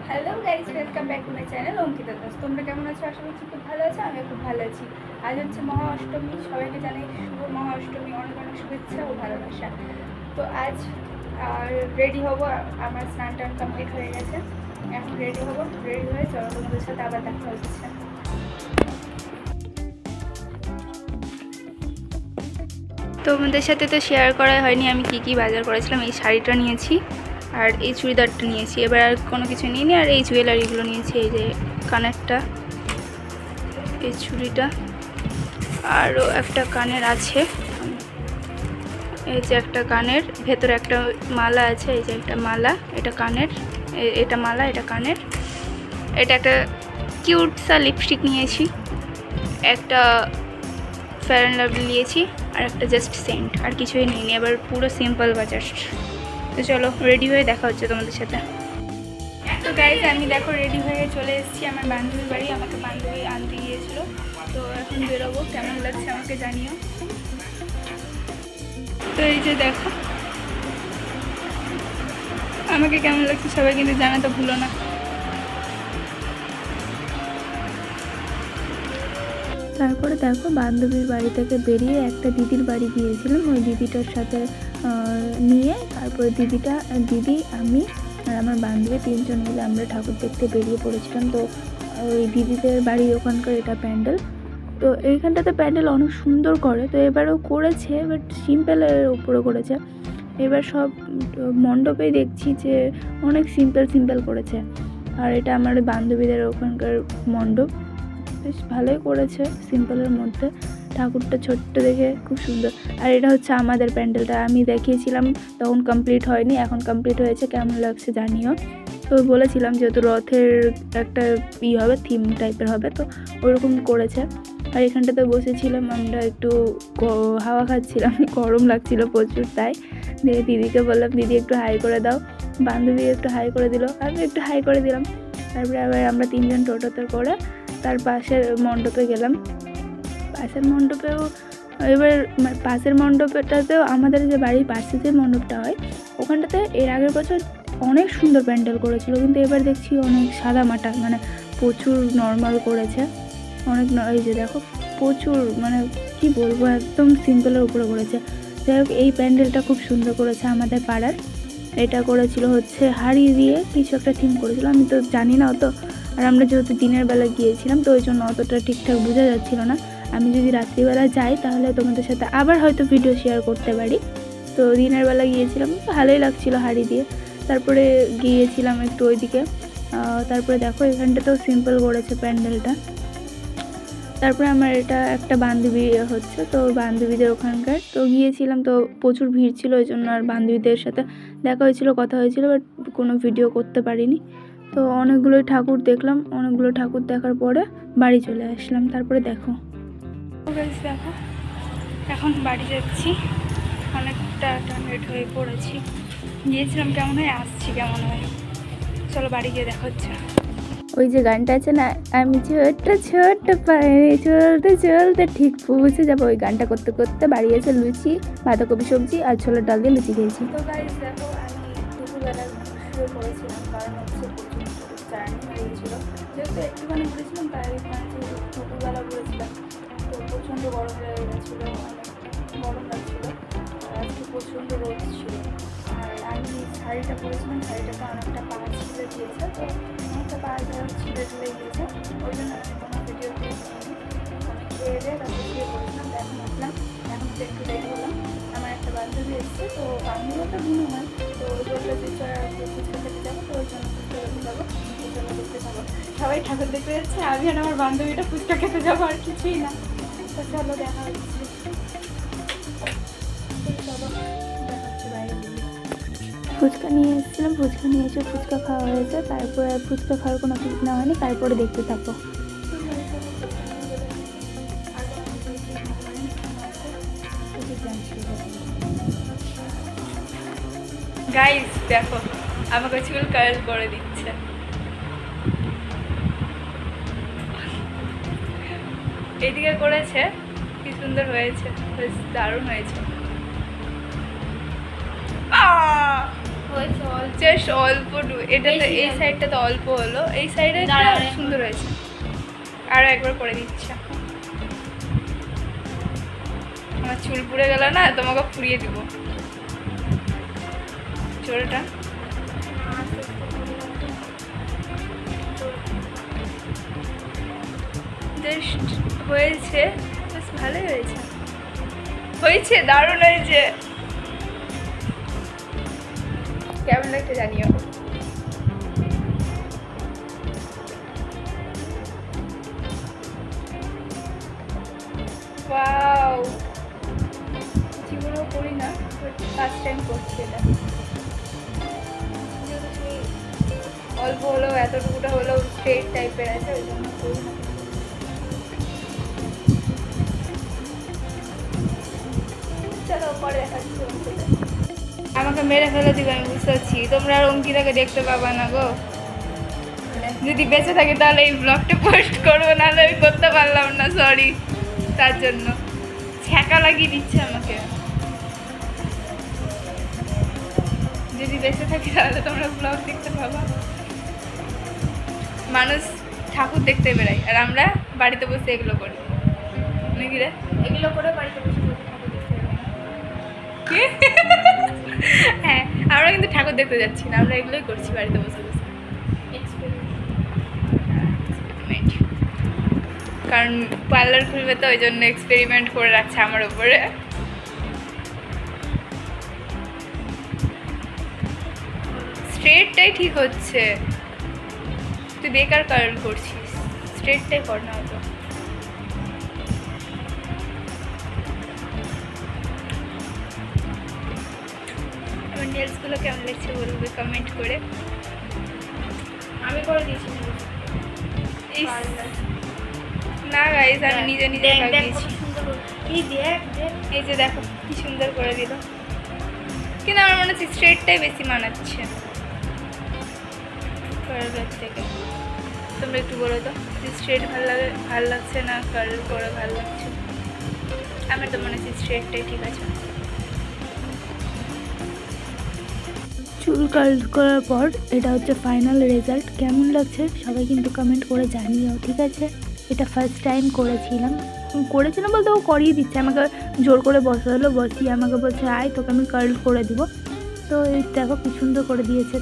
Hello guys, welcome back to my channel Ankita Das. তোমরা কেমন আছো? আশা করছি খুব ভালো আছো। আমি খুব ভালো আছি। আজ হচ্ছে মহা অষ্টমী। সবাইকে জানাই শুভ মহা অষ্টমী, অনেক অনেক শুভেচ্ছা ও ভালোবাসা। তো আজ রেডি হব। আমার স্নান টান কমপ্লিট হয়ে গেছে। এখন রেডি হব। রেডি হয়ে চলো তোমাদের সাথে আবার দেখা হচ্ছে। তোমাদের সাথে তো শেয়ার করা হয়নি আমি কি বাজার করেছিলাম। এই শাড়িটা নিয়েছি আর এই চুড়িদারটা নিয়েছি, এবার আর কোনো কিছু নিইনি। আর এই জুয়েলারিগুলো নিয়েছি, এই যে কানেরটা, এই চুড়িটা, আরও একটা কানের আছে, এই যে একটা কানের ভেতরে একটা মালা আছে, এই যে একটা মালা, এটা কানের, এটা মালা, এটা কানের, এটা একটা কিউট সা লিপস্টিক নিয়েছি, একটা ফেয়ার অ্যান্ড লাভলি নিয়েছি, আর একটা জাস্ট সেন্ট, আর কিছুই নিইনি। এবার পুরো সিম্পল বাজার। তো চলো রেডি হয়ে দেখা হচ্ছে তোমাদের সাথে। তো গাইজ আমি দেখো রেডি হয়ে চলে এসেছি আমার বান্ধবীর বাড়ি। আমাকে বান্ধবী আনতে গিয়েছিল। তো এখন বেরোবো। কেমন লাগছে আমাকে জানিও। তো এই যে দেখো আমাকে কেমন লাগছে সবাই কিন্তু জানাতে ভুলো না। তারপরে দেখো বান্ধবীর বাড়ি থেকে বেরিয়ে একটা দিদির বাড়ি গিয়েছিলাম। ওই দিদিটার সাথে নিয়ে তারপরে দিদি, আমি আর আমার বান্ধবী তিনজন মিলে আমরা ঠাকুর দেখতে বেরিয়ে পড়েছিলাম। তো ওই দিদিদের বাড়ির ওখানকার এটা প্যান্ডেল। তো এইখানটাতে প্যান্ডেল অনেক সুন্দর করে। তো এবারেও করেছে, বাট সিম্পলের উপরে করেছে। এবার সব মণ্ডপেই দেখছি যে অনেক সিম্পল করেছে। আর এটা আমার বান্ধবীদের ওখানকার মণ্ডপ, বেশ ভালোই করেছে সিম্পলের মধ্যে। ঠাকুরটা ছোট্ট দেখে খুব সুন্দর। আর এটা হচ্ছে আমাদের প্যান্ডেলটা, আমি দেখিয়েছিলাম তখন কমপ্লিট হয়নি, এখন কমপ্লিট হয়েছে। কেমন লাগছে জানিও। তো বলেছিলাম যেহেতু রথের একটা হবে, থিম টাইপের হবে, তো ওরকম করেছে। আর এখানটাতে বসেছিলাম আমরা, একটু হাওয়া খাচ্ছিলাম, গরম লাগছিল প্রচুর। তাই দিদিকে বললাম দিদি একটু হাই করে দাও। বান্ধবী একটু হাই করে দিল, আমি একটু হাই করে দিলাম। তারপরে আবার আমরা তিনজন টোটোতে করে তার পাশের মণ্ডপে গেলাম। পাশের মণ্ডপেও এবার পাশের মণ্ডপটাতেও আমাদের যে বাড়ির পাশে যে মণ্ডপটা হয় ওখানটাতে এর আগের বছর অনেক সুন্দর প্যান্ডেল করেছিল, কিন্তু এবার দেখছি অনেক সাদা মাটা, মানে প্রচুর নর্মাল করেছে। অনেক এই যে দেখো প্রচুর, মানে কি বলবো, একদম সিম্পলের উপরে করেছে। যাই হোক এই প্যান্ডেলটা খুব সুন্দর করেছে আমাদের পাড়ার। এটা করেছিল হচ্ছে হাড়ি দিয়ে কিছু একটা থিম করেছিল, আমি তো জানি না অত। আর আমরা যেহেতু দিনের বেলা গিয়েছিলাম তো ওই জন্য অতটা ঠিকঠাক বোঝা যাচ্ছিল না। আমি যদি রাত্রিবেলা যাই তাহলে তোমাদের সাথে আবার হয়তো ভিডিও শেয়ার করতে পারি। তো দিনের বেলা গিয়েছিলাম, ভালোই লাগছিলো হাড়ি দিয়ে। তারপরে গিয়েছিলাম একটু ওইদিকে। তারপরে দেখো এখানটাতেও সিম্পল করেছে প্যান্ডেলটা। তারপরে আমার এটা একটা বান্ধবী হচ্ছে, তো বান্ধবীদের ওখানকার তো গিয়েছিলাম। তো প্রচুর ভিড় ছিল, ওই জন্য আর বান্ধবীদের সাথে দেখা হয়েছিল, কথা হয়েছিল, বাট কোনো ভিডিও করতে পারিনি। তো অনেকগুলোই ঠাকুর দেখলাম। অনেকগুলো ঠাকুর দেখার পরে বাড়ি চলে আসলাম। তারপরে দেখো এখন বাড়ি যাচ্ছি, অনেকটা টার্গেট হয়ে পড়েছি। গিয়েছিলাম কেমন হয়, আসছি কেমন হয়। চলো বাড়ি গিয়ে দেখা হচ্ছে। ওই যে গানটা আছে না, আমি ছোট্ট পায়ে চলতে চলতে ঠিক পৌঁছে যাবো, ওই গানটা করতে করতে বাড়ি এসে লুচি, বাঁধাকপি সবজি আর ছোলার ডাল দিয়ে লুচি খেয়েছি। তো গাইস দেখো আমি দুপুরবেলা শুয়ে পড়েছিলাম, কারণ হচ্ছে প্রচুর জার্নি হয়ে গেছিল। যেহেতু একটুখানি ঘুরেছিলাম তাই দুপুরবেলা ঘুরেছিলাম। তো প্রচণ্ড গরম হয়ে গেছিলো, অনেক গরম লাগছিলো। আর আজকে প্রচণ্ড রোদ ছিল। আর আমি শাড়িটা পরেছিলাম, শাড়িটাতে অনেকটা পা ছিলে দিয়েছে, তো অনেকটা পা ছিলে গিয়েছে। ওই জন্য আমি কোনো ভিডিও নিইনি। আমি খেয়ে দিয়ে তারপর শুয়ে পড়েছিলাম। তো এখন উঠলাম, এখন তো একটু রেডি হলাম। আমার একটা বান্ধবী এসছে, তো বান্ধবীও তো ভিন্ন হয়। তো ওই বললো যে ফুচকা খেতে যাবো, তো ওই জন্য ফুচকা খেতে যাবো। ওই জন্য দেখতে যাবো, সবাই ঠাকুর দেখতে যাচ্ছে, আমি আর আমার বান্ধবীটা ফুচকা খেতে যাবো, আর কিছুই না। তো চলো দেখা হচ্ছে। চলো দেখা হচ্ছে বাইরে। ফুচকা নিয়ে এসেছিলাম, ফুচকা নিয়ে এসে ফুচকা খাওয়া হয়েছে। তারপরে ফুচকা খাওয়ার কোনো ঠিক না হয়নি, তারপরে দেখতে থাকো। গাইস দেখো আমাকে চুল কার্ল করে দিচ্ছে। এদিকে করেছে, কি সুন্দর হয়েছে, বেশ দারুণ হয়েছে। জাস্ট অল্প, এটা তো এই সাইডটা তো অল্প হলো, এই সাইডে সুন্দর হয়েছে। আরো একবার করে দিচ্ছি। আমার চুল পুড়ে গেল না, তোমাকে পুড়িয়ে দিব চুলটা। জাস্ট হয়েছে, বেশ ভালোই হয়েছে, হয়েছে দারুণ হয়েছে। কেমন লাগছে জানিও। ওয়াও, জীবনেও করি না, ফার্স্ট টাইম করছি এটা। অল্প হলেও এতটুকুটা হলেও স্ট্রেট টাইপের আছে, ওই জন্য করি না। চলো পরে দেখাচ্ছি। আমাকে মেরে ফেলে দিবে, আমি বুঝতে পারছি। তোমরা আর অঙ্কিতাকে দেখতে পাবা না গো। যদি বেঁচে থাকে তাহলে এই ব্লগটা পোস্ট করবো, নাহলে আমি করতে পারলাম না, সরি। তার জন্য ছ্যাঁকা লাগিয়ে দিচ্ছে আমাকে। যদি বেঁচে থাকি তাহলে তোমরা ব্লগ দেখতে পাবা। মানুষ ঠাকুর দেখতে বেড়ায়, আর আমরা বাড়িতে বসে এগুলো করি নাকি রে? এগুলো করে বাড়িতে বসে ঠাকুর দেখতে বেড়াই। হ্যাঁ, আমরা কিন্তু ঠাকুর দেখতে যাচ্ছি না, আমরা এগুলোই করছি বাড়িতে বসে বসে। এক্সপেরিমেন্ট, কারণ পার্লার খুলবে তো ওই জন্য এক্সপেরিমেন্ট করে রাখছে আমার উপরে। স্ট্রেটটাই ঠিক হচ্ছে, তুই বেকার কার্ল করছিস, স্ট্রেটটাই কর না হতো। আমার নেলসগুলো কেমন লাগছে বলবে কমেন্ট করে। আমি করে দিয়েছি না গাইস, আমি নিজে নিজে লাগিয়েছি। এই যে দেখো কি সুন্দর করে দিল, কিন্তু আমার মনে হচ্ছে স্ট্রেটটাই বেশি মানাচ্ছে কার্লের থেকে। তোমরা একটু বলো তো, স্ট্রেট ভালো লাগছে না কার্ল করে ভালো লাগছে? আমার তো মনে হচ্ছে স্ট্রেটটাই ঠিক আছে। চুল কার্ল করার পর এটা হচ্ছে ফাইনাল রেজাল্ট। কেমন লাগছে সবাই কিন্তু কমেন্ট করে জানিও, ঠিক আছে? এটা ফার্স্ট টাইম করেছিলাম বলতে ও করিয়ে দিচ্ছে, আমাকে জোর করে বসালো, বসিয়ে আমাকে বলছে আয় তোকে আমি কার্ল করে দিব। তো এই দেখো কি সুন্দর করে দিয়েছে।